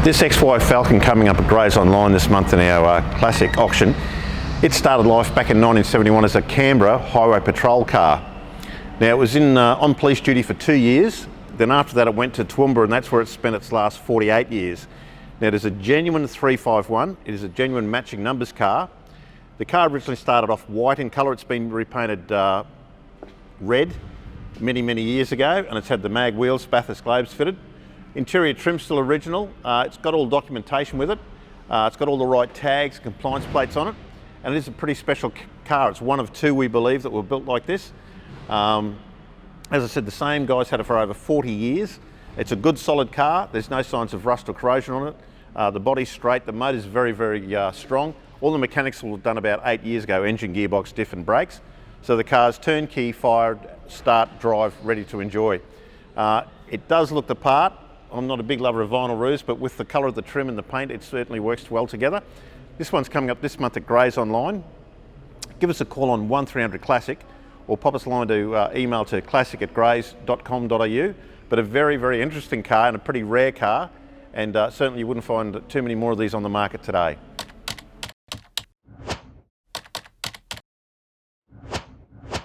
This XY Falcon coming up at Grays Online this month in our classic auction. It started life back in 1971 as a Canberra highway patrol car. Now it was on police duty for 2 years, then after that it went to Toowoomba and that's where it spent its last 48 years. Now it is a genuine 351, it is a genuine matching numbers car. The car originally started off white in colour, it's been repainted red many years ago, and it's had the mag wheels, Bathurst globes fitted. Interior trim still original, it's got all documentation with it, it's got all the right tags, compliance plates on it, and it is a pretty special car. It's one of two, we believe, that were built like this. As I said, the same guy's had it for over 40 years. It's a good solid car, there's no signs of rust or corrosion on it. The body's straight, the motor's very strong. All the mechanics were done about 8 years ago, engine, gearbox, diff and brakes. So the car's turnkey, fired, start, drive, ready to enjoy. It does look the part. I'm not a big lover of vinyl roofs, but with the colour of the trim and the paint, it certainly works well together. This one's coming up this month at Grays Online. Give us a call on 1300 Classic or pop us a line to email to classic@grays.com.au. But a very interesting car and a pretty rare car, and certainly you wouldn't find too many more of these on the market today.